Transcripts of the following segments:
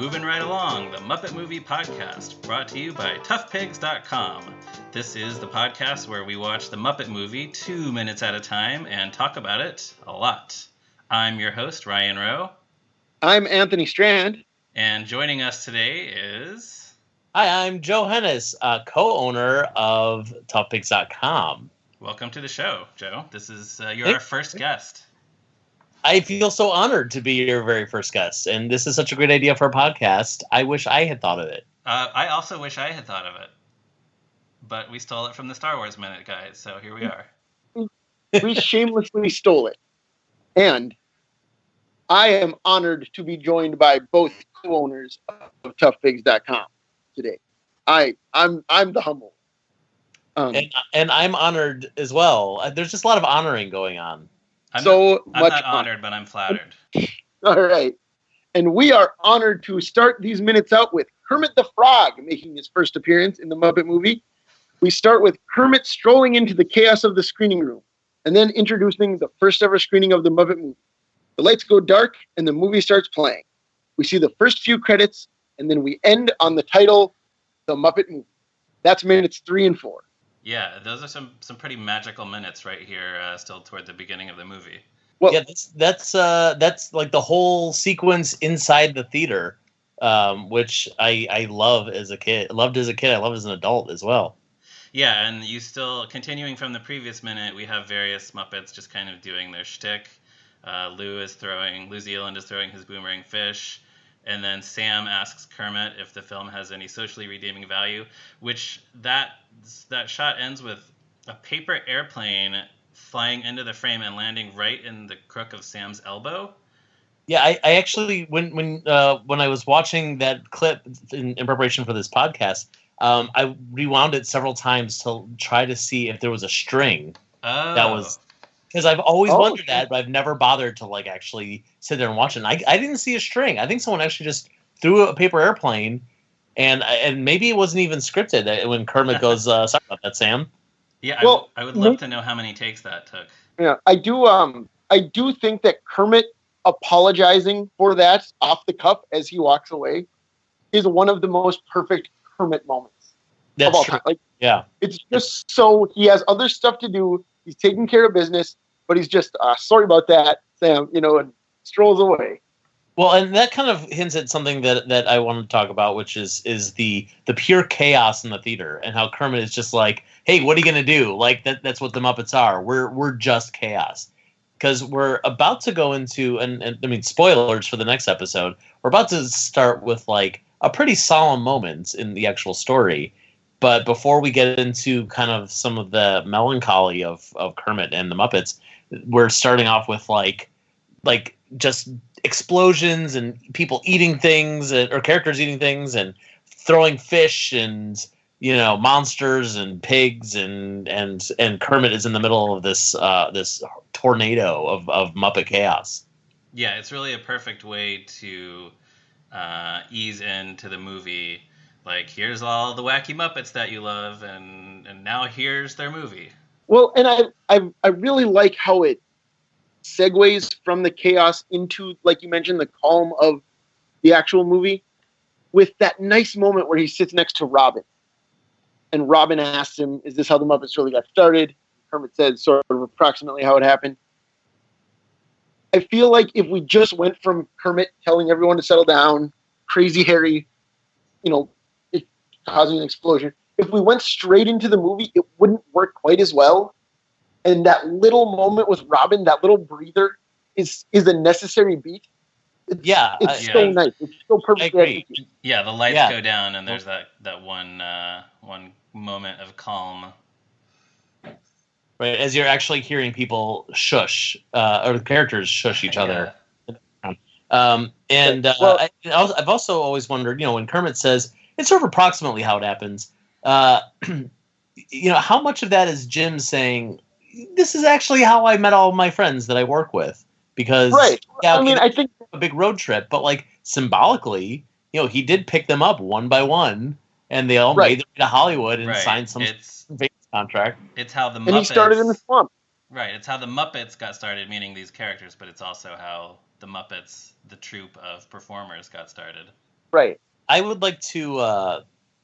Moving right along, the Muppet Movie podcast, brought to you by toughpigs.com. This is the podcast where we watch the Muppet Movie 2 minutes at a time and talk about it a lot. I'm your host, Ryan Rowe. I'm Anthony Strand. And joining us today is... Hi, I'm Joe Hennes, co-owner of toughpigs.com. Welcome to the show, Joe. This is you're our first guest. I feel so honored to be your very first guest, and this is such a great idea for a podcast. I wish I had thought of it. I also wish I had thought of it, but we stole it from the Star Wars Minute guys, so here we are. We shamelessly stole it, and I am honored to be joined by both co-owners of toughpigs.com today. I'm the humble. And I'm honored as well. There's just a lot of honoring going on. I'm not honored, but I'm flattered. All right. And we are honored to start these minutes out with Kermit the Frog making his first appearance in the Muppet Movie. We start with Kermit strolling into the chaos of the screening room and then introducing the first ever screening of the Muppet Movie. The lights go dark and the movie starts playing. We see the first few credits and then we end on the title, The Muppet Movie. That's minutes 3 and 4. Yeah, those are some pretty magical minutes right here, still toward the beginning of the movie. Well, yeah, that's like the whole sequence inside the theater, which I love as a kid. Loved as a kid. I love as an adult as well. Yeah, and you still continuing from the previous minute. We have various Muppets just kind of doing their shtick. Lou Zealand is throwing his boomerang fish. And then Sam asks Kermit if the film has any socially redeeming value, which that shot ends with a paper airplane flying into the frame and landing right in the crook of Sam's elbow. Yeah, I actually when I was watching that clip in preparation for this podcast, I rewound it several times to try to see if there was a string that was. Because I've always wondered that, but I've never bothered to actually sit there and watch it. And I didn't see a string. I think someone actually just threw a paper airplane, and maybe it wasn't even scripted when Kermit goes, "Sorry about that, Sam." Yeah, well, I would love to know how many takes that took. Yeah, I do think that Kermit apologizing for that off the cuff as he walks away is one of the most perfect Kermit moments of all time. Yeah, it's just so he has other stuff to do. He's taking care of business. But he's just, sorry about that, Sam, and strolls away. Well, and that kind of hints at something that I wanted to talk about, which is the pure chaos in the theater and how Kermit is just like, hey, what are you going to do? That's what the Muppets are. We're just chaos. Because we're about to go into, and I mean, spoilers for the next episode, we're about to start with a pretty solemn moment in the actual story. But before we get into kind of some of the melancholy of Kermit and the Muppets, we're starting off with like just explosions and people eating things or characters eating things and throwing fish and monsters and pigs and Kermit is in the middle of this tornado of Muppet chaos. Yeah, it's really a perfect way to ease into the movie. Here's all the wacky Muppets that you love, and now here's their movie. Well, and I really like how it segues from the chaos into, like you mentioned, the calm of the actual movie with that nice moment where he sits next to Robin. And Robin asks him, is this how the Muppets really got started? Kermit said sort of approximately how it happened. I feel like if we just went from Kermit telling everyone to settle down, Crazy Harry, causing an explosion, if we went straight into the movie, it wouldn't work quite as well. And that little moment with Robin, that little breather, is a necessary beat. It's so nice. It's so perfect. Yeah, the lights go down, and there's that one moment of calm. Right, as you're actually hearing people shush, or the characters shush each other. I've also always wondered, when Kermit says, it's sort of approximately how it happens. How much of that is Jim saying, this is actually how I met all of my friends that I work with? Because, I think a big road trip, but symbolically, he did pick them up one by one, and they all made their way to Hollywood and signed some contract. It's how the Muppets... And he started in the swamp. Right, it's how the Muppets got started, meaning these characters, but it's also how the Muppets, the troupe of performers, got started. Right. I would like to.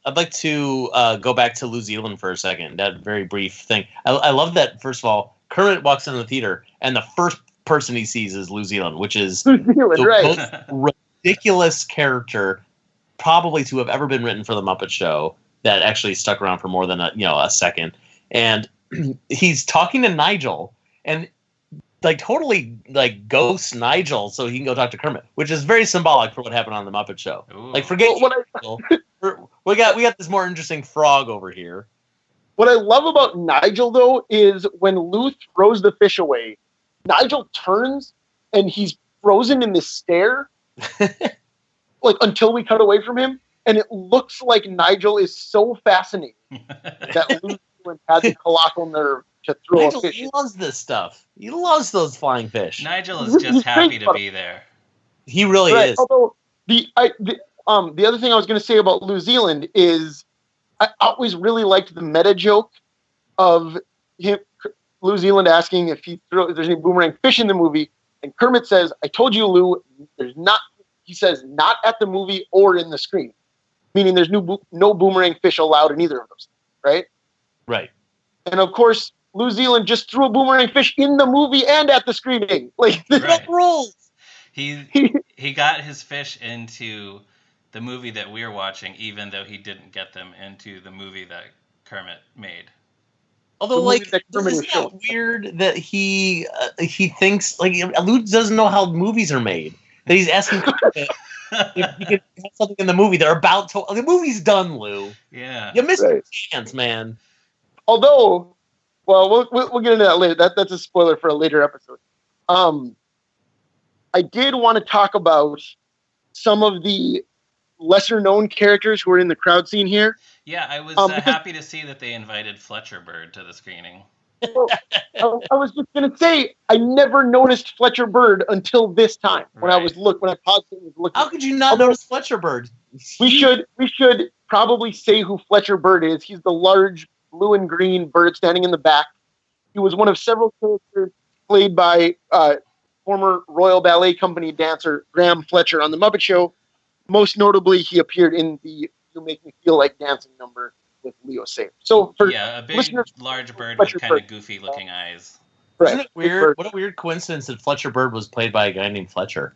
I'd like to go back to New Zealand for a second. That very brief thing. I love that. First of all, Kermit walks into the theater, and the first person he sees is New Zealand, which is New Zealand, the right. most ridiculous character probably to have ever been written for the Muppet Show that actually stuck around for more than a second. And he's talking to Nigel, and like totally like ghosts Nigel so he can go talk to Kermit, which is very symbolic for what happened on the Muppet Show. Ooh. Like forget Nigel. We got this more interesting frog over here. What I love about Nigel though is when Lou throws the fish away, Nigel turns and he's frozen in this stare, like until we cut away from him, and it looks like Nigel is so fascinated that Lou had the colossal nerve to throw Nigel a fish. He loves this stuff. He loves those flying fish. Nigel is just happy to be there. He really is. Although the other thing I was going to say about New Zealand is I always really liked the meta joke of him, New Zealand asking if there's any boomerang fish in the movie, and Kermit says, "I told you, Lou, there's not." He says, "Not at the movie or in the screen," meaning there's no boomerang fish allowed in either of those, right? Right. And of course, New Zealand just threw a boomerang fish in the movie and at the screening. Like Right. rules. He got his fish into the movie that we're watching, even though he didn't get them into the movie that Kermit made. Although, like, isn't that weird that he thinks like Lou doesn't know how movies are made? That he's asking if he can have something in the movie they're about to. The movie's done, Lou. Yeah, you missed your chance, man. Although, well, we'll get into that later. That's a spoiler for a later episode. I did want to talk about some of the lesser-known characters who are in the crowd scene here. Yeah, I was happy to see that they invited Fletcher Bird to the screening. Well, I was just going to say, I never noticed Fletcher Bird until this time when I paused it and was looking. How could you not notice Fletcher Bird? We should probably say who Fletcher Bird is. He's the large blue and green bird standing in the back. He was one of several characters played by former Royal Ballet Company dancer Graham Fletcher on The Muppet Show. Most notably, he appeared in the You Make Me Feel Like Dancing number with Leo Sayer. So for a big, large bird with kind of goofy-looking eyes. Right. Isn't it weird? What a weird coincidence that Fletcher Bird was played by a guy named Fletcher.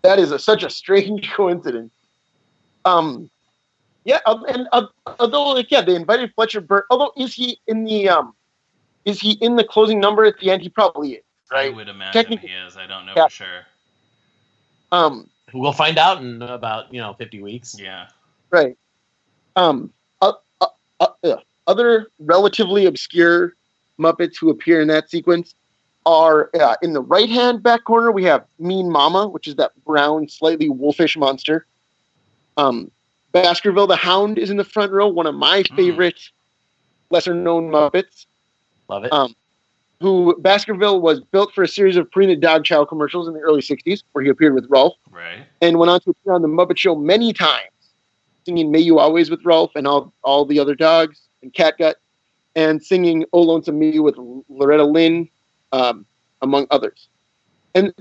That is such a strange coincidence. Although they invited Fletcher Bird. Although is he in the closing number at the end? He probably is. Right? I would imagine he is. I don't know for sure. We'll find out in about 50 weeks. Yeah. Right. Other relatively obscure Muppets who appear in that sequence are in the right-hand back corner. We have Mean Mama, which is that brown, slightly wolfish monster. Baskerville the Hound is in the front row. One of my favorite lesser-known Muppets. Love it. Who Baskerville was built for a series of Purina Dog Chow commercials in the early 60s, where he appeared with Rolf. Right. And went on to appear on The Muppet Show many times, singing May You Always with Rolf and all the other dogs, and Catgut, and singing Oh Lonesome Me with Loretta Lynn, among others. And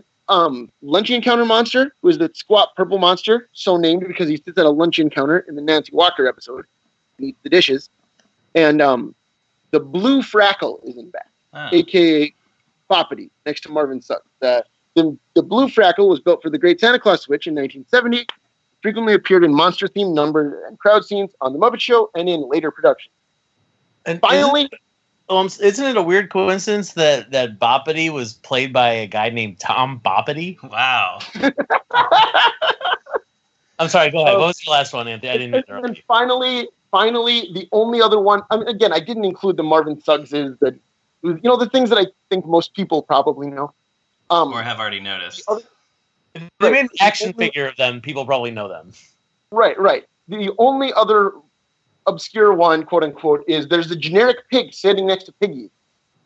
Luncheon Counter Monster was the squat purple monster, so named because he sits at a luncheon counter in the Nancy Walker episode and eats the dishes. And the Blue Frackle is in back. A.k.a. Boppity, next to Marvin Suggs. The Blue Frackle was built for the Great Santa Claus Switch in 1970, frequently appeared in monster-themed number and crowd scenes on The Muppet Show and in later productions. And finally... Isn't it a weird coincidence that Boppity was played by a guy named Tom Boppity? Wow. I'm sorry, go ahead. What was the last one, Anthony? I didn't interrupt. And finally, the only other one... again, I didn't include the Marvin Suggses, the things that I think most people probably know. Or have already noticed. If they made an action figure of them, people probably know them. Right. The only other obscure one, quote unquote, is there's a generic pig sitting next to Piggy.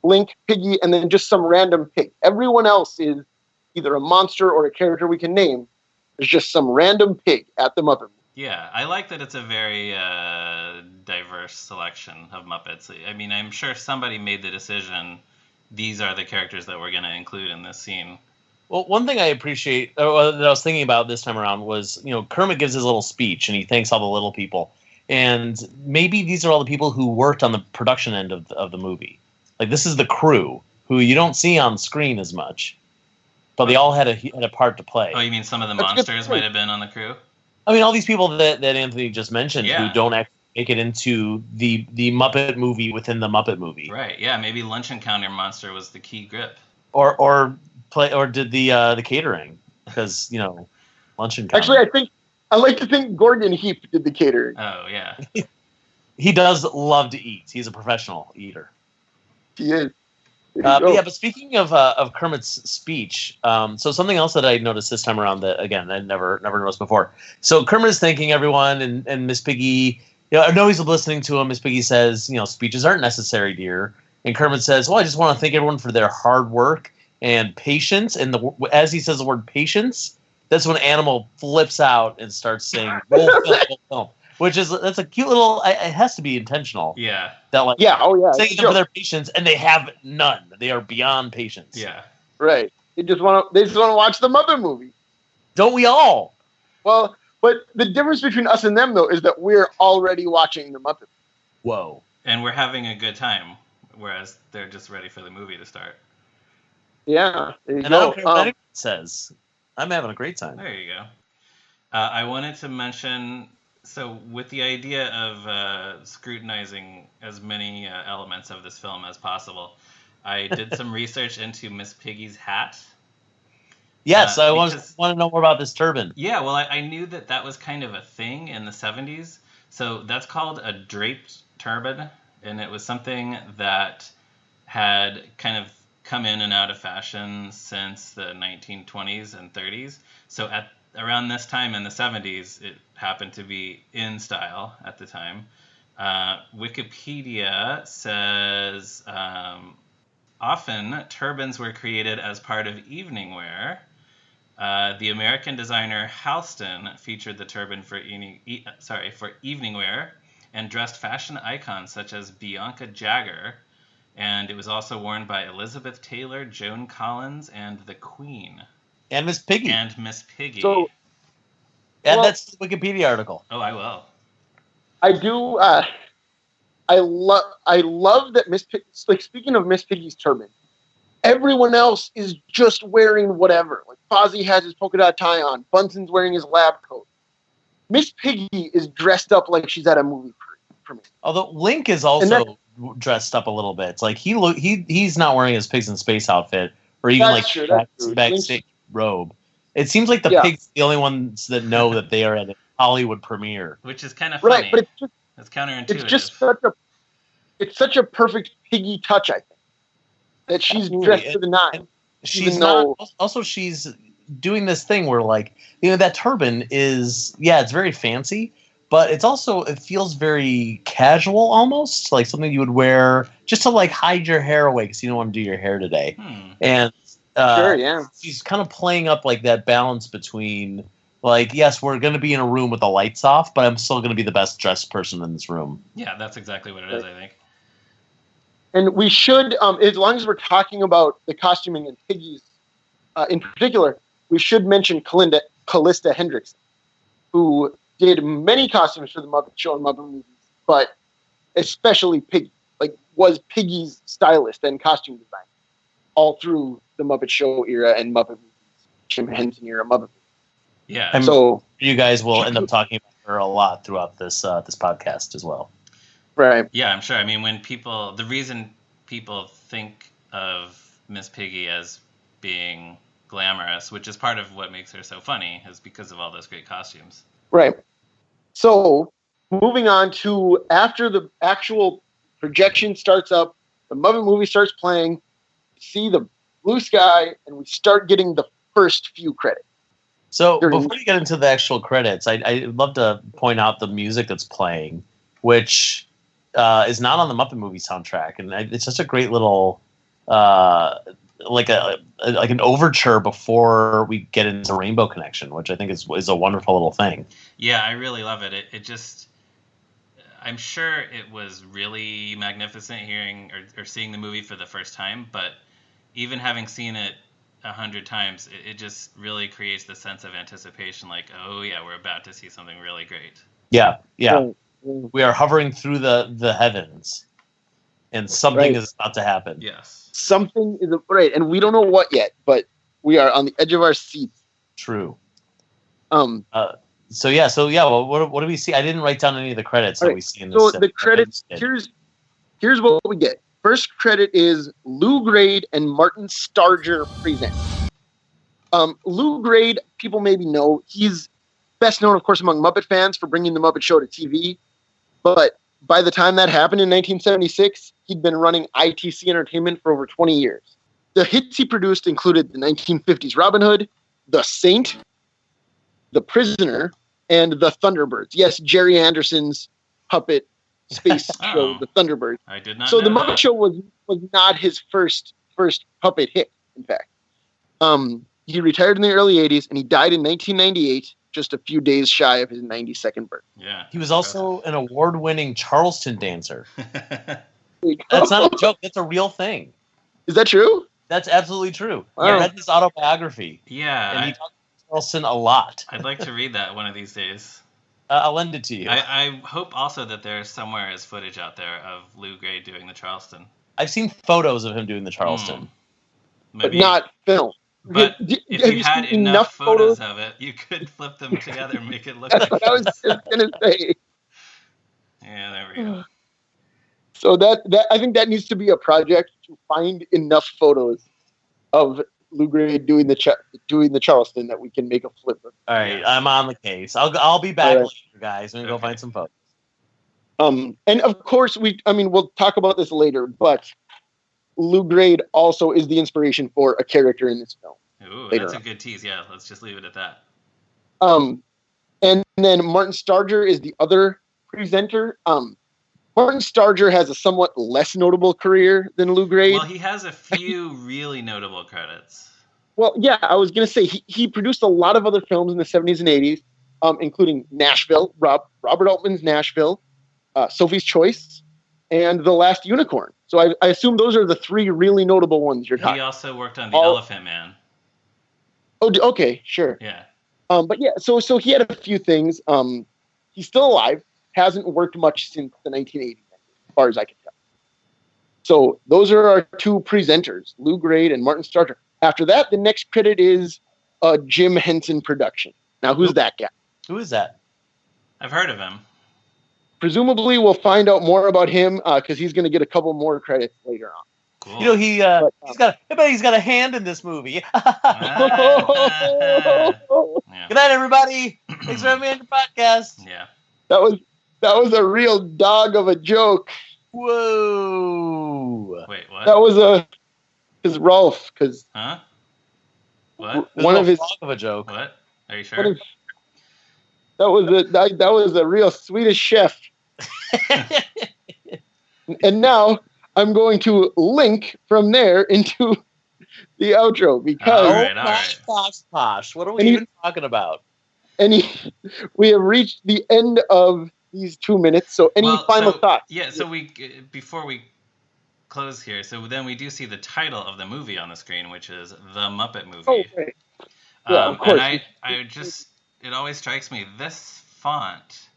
Link, Piggy, and then just some random pig. Everyone else is either a monster or a character we can name. There's just some random pig at the Muppet Movie. Yeah, I like that it's a very diverse selection of Muppets. I mean, I'm sure somebody made the decision, these are the characters that we're going to include in this scene. Well, one thing I appreciate that I was thinking about this time around was, Kermit gives his little speech and he thanks all the little people, and maybe these are all the people who worked on the production end of the movie. Like, this is the crew who you don't see on screen as much, but they all had a part to play. Oh, you mean some of the That's monsters might have been on the crew? I mean, all these people that Anthony just mentioned Yeah. who don't actually make it into the Muppet movie within the Muppet movie, Right. Yeah. Maybe Lunch Encounter Monster was the key grip. or did the catering, because lunch and Actually, I like to think Gordon Heap did the catering. Oh yeah. he does love to eat. He's a professional eater. He is. But speaking of Kermit's speech, so something else that I noticed this time around that, again, I never noticed before. So Kermit is thanking everyone, and Miss Piggy, I know he's listening to him. Miss Piggy says, speeches aren't necessary, dear. And Kermit says, well, I just want to thank everyone for their hard work and patience. And as he says the word patience, that's when Animal flips out and starts saying, roll film. That's a cute little, it has to be intentional. Yeah. That thank them for their patience, and they have none. They are beyond patience. Yeah. Right. They just want to watch the Muppet movie. Don't we all? Well, but the difference between us and them, though, is that we're already watching the Muppet. Whoa. And we're having a good time, whereas they're just ready for the movie to start. Yeah. There you and go. I don't care what anyone says. I'm having a great time. There you go. I wanted to mention, so with the idea of scrutinizing as many elements of this film as possible, I did some research into Miss Piggy's hat. Yes, I want to know more about this turban. Yeah, well, I knew that was kind of a thing in the 70s. So that's called a draped turban, and it was something that had kind of come in and out of fashion since the 1920s and 30s. So at around this time in the 70s, it happened to be in style at the time. Wikipedia says often turbans were created as part of evening wear. The American designer Halston featured the turban for evening wear and dressed fashion icons such as Bianca Jagger. And it was also worn by Elizabeth Taylor, Joan Collins, and the Queen. And Miss Piggy. So, that's the Wikipedia article. Oh, I will. I do. I love that Miss Piggy. Like, speaking of Miss Piggy's turban, everyone else is just wearing whatever. Like, Fozzie has his polka dot tie on. Bunsen's wearing his lab coat. Miss Piggy is dressed up like she's at a movie premiere. Although Link is also dressed up a little bit. It's like he's not wearing his Pigs in Space outfit or even backstage robe. It seems like the pigs are the only ones that know that they are at a Hollywood premiere, which is kind of funny. Right, but it's counterintuitive. It's just such a perfect Piggy touch, I think, that she's dressed to the nine. She's doing this thing where, like, that turban is, it's very fancy, but it feels very casual, almost like something you would wear just to, like, hide your hair away because you don't want to do your hair today. And she's kind of playing up, like, that balance between, like, yes, we're going to be in a room with the lights off, but I'm still going to be the best dressed person in this room. Yeah, that's exactly what it is, I think. And we should, as long as we're talking about the costuming and Piggies in particular, we should mention Callista Hendrickson, who did many costumes for the Muppet Show and Muppet movies, but especially Piggy, was Piggy's stylist and costume designer all through the Muppet Show era and Muppet movies, Jim Henson era Muppet movies. Yeah. So you guys will end up talking about her a lot throughout this podcast as well. Right. Yeah, I'm sure. I mean, the reason people think of Miss Piggy as being glamorous, which is part of what makes her so funny, is because of all those great costumes. Right. So, moving on to after the actual projection starts up, the Muppet movie starts playing, we see the blue sky, and we start getting the first few credits. So, before you get into the actual credits, I'd love to point out the music that's playing, which is not on the Muppet Movie soundtrack, and it's just a great little like an overture before we get into Rainbow Connection, which I think is a wonderful little thing. Yeah, I really love it. It just, I'm sure it was really magnificent hearing or seeing the movie for the first time, but even having seen it 100 times, it just really creates the sense of anticipation. Like, oh yeah, we're about to see something really great. Yeah. Right. We are hovering through the heavens, and something is about to happen. Yes. Something is right, and we don't know what yet, but we are on the edge of our seats. True. So Well, what do we see? I didn't write down any of the credits that we see in this. So the credits, here's what we get. First credit is Lou Grade and Martin Starger present. Lou Grade, people maybe know, he's best known, of course, among Muppet fans for bringing the Muppet Show to TV. But by the time that happened in 1976, he'd been running ITC Entertainment for over 20 years. The hits he produced included the 1950s Robin Hood, The Saint, The Prisoner, and The Thunderbirds. Yes, Jerry Anderson's puppet space show, The Thunderbirds. I did not know the Muppet Show was not his first puppet hit, in fact. He retired in the early 80s, and he died in 1998, just a few days shy of his 92nd birthday. Yeah. He was also an award-winning Charleston dancer. That's not a joke. That's a real thing. Is that true? That's absolutely true. Wow. I read his autobiography. Yeah. And he talked about Charleston a lot. I'd like to read that one of these days. I'll lend it to you. I hope also that there somewhere is footage out there of Lou Grade doing the Charleston. I've seen photos of him doing the Charleston. But not film. But if you had enough photos of it, you could flip them together and make it look like... That's what I was just going to say. Yeah, there we go. So that I think that needs to be a project, to find enough photos of Lou Grade doing the Charleston that we can make a flip of. All right, I'm on the case. I'll be back later, guys. I'm going to go find some photos. And of course, we'll talk about this later, but Lou Grade also is the inspiration for a character in this film. Ooh, that's a good tease. Yeah, let's just leave it at that. And then Martin Starger is the other presenter. Martin Starger has a somewhat less notable career than Lou Grade. Well, he has a few really notable credits. Well, yeah, I was going to say he produced a lot of other films in the 70s and 80s, including Nashville, Robert Altman's Nashville, Sophie's Choice, and The Last Unicorn. So I assume those are the three really notable ones you're talking. He also worked on The Elephant Man. Oh, okay, sure. Yeah. But yeah, so he had a few things. He's still alive. Hasn't worked much since the 1980s, as far as I can tell. So those are our two presenters, Lou Grade and Martin Starger. After that, the next credit is a Jim Henson production. Now, who's that guy? Who is that? I've heard of him. Presumably, we'll find out more about him because he's going to get a couple more credits later on. Cool. You know, he's got a hand in this movie. Yeah. Good night, everybody. Thanks for having me on your podcast. Yeah. That was a real dog of a joke. Whoa. Wait, what? That was because Rolf, because Huh? What? There's one no of his frog of a joke. What? Are you sure? That was a real Swedish chef. And now I'm going to link from there into the outro because All right. Posh. What are we even talking about? We have reached the end of these 2 minutes. So any final thoughts? Yeah. So before we close here, so then we do see the title of the movie on the screen, which is The Muppet Movie. Oh, right. Yeah, of course. And it always strikes me, this font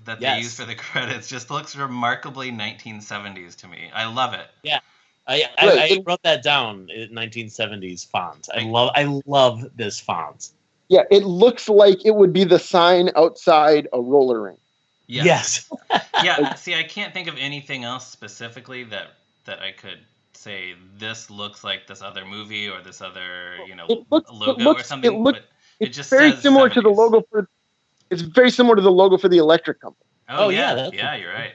that they use for the credits just looks remarkably 1970s to me. I love it. Yeah. I wrote that down, 1970s font. I love this font. Yeah, it looks like it would be the sign outside a roller rink. Yes. Yeah, see, I can't think of anything else specifically that I could say this looks like this other movie or this other, logo or something. It just very says similar 70s. to the logo for. It's very similar to the logo for the electric company. Oh yeah, you're right.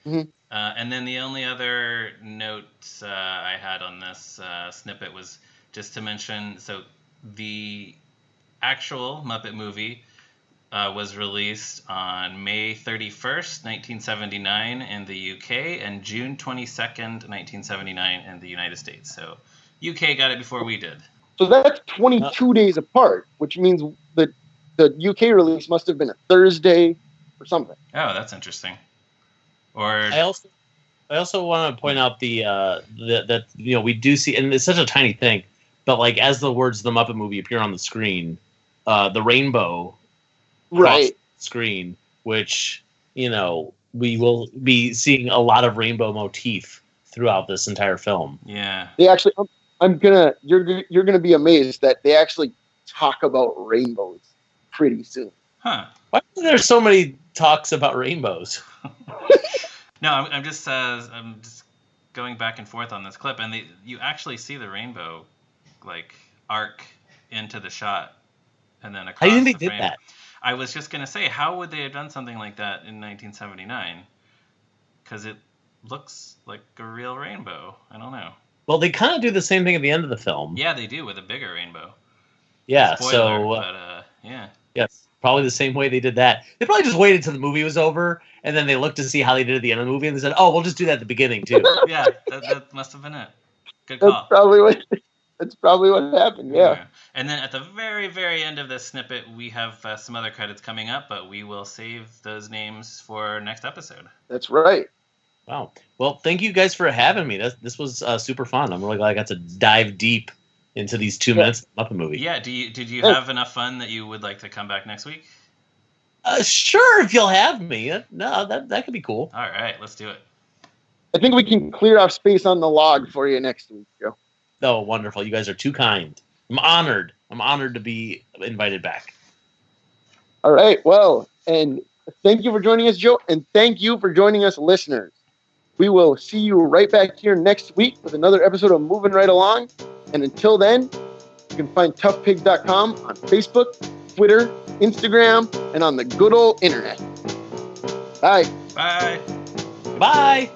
Mm-hmm. And then the only other notes I had on this snippet was just to mention, so the actual Muppet Movie was released on May 31st, 1979 in the UK and June 22nd, 1979 in the United States. So UK got it before we did. So that's 22 days apart, which means that the UK release must have been a Thursday or something. Oh, that's interesting. Or I also want to point out that we do see, and it's such a tiny thing, but like as the words "The Muppet Movie" appear on the screen, the rainbow Right. screen, which we will be seeing a lot of rainbow motif throughout this entire film. Yeah. They actually, you're gonna be amazed that they actually talk about rainbows pretty soon. Huh. Why are there so many talks about rainbows? No, I'm just going back and forth on this clip, and you actually see the rainbow like arc into the shot, and then across. How do you think the they frame. did that? I was just gonna say, how would they have done something like that in 1979? Because it looks like a real rainbow. I don't know. Well, they kind of do the same thing at the end of the film. Yeah, they do with a bigger rainbow. Yeah. Spoiler, but yeah. Yes, probably the same way they did that. They probably just waited till the movie was over, and then they looked to see how they did at the end of the movie, and they said, "Oh, we'll just do that at the beginning too." Yeah, that must have been it. Good call. That's probably what happened. Yeah. And then at the very, very end of this snippet, we have some other credits coming up, but we will save those names for next episode. That's right. Wow. Well, thank you guys for having me. This was super fun. I'm really glad I got to dive deep into these 2 minutes of the movie. Yeah. Did you have enough fun that you would like to come back next week? Sure, if you'll have me. No, that could be cool. All right, let's do it. I think we can clear off space on the log for you next week, Joe. Oh, wonderful. You guys are too kind. I'm honored. I'm honored to be invited back. All right. Well, and thank you for joining us, Joe, and thank you for joining us, listeners. We will see you right back here next week with another episode of Moving Right Along. And until then, you can find toughpigs.com on Facebook, Twitter, Instagram, and on the good old internet. Bye. Bye. Bye.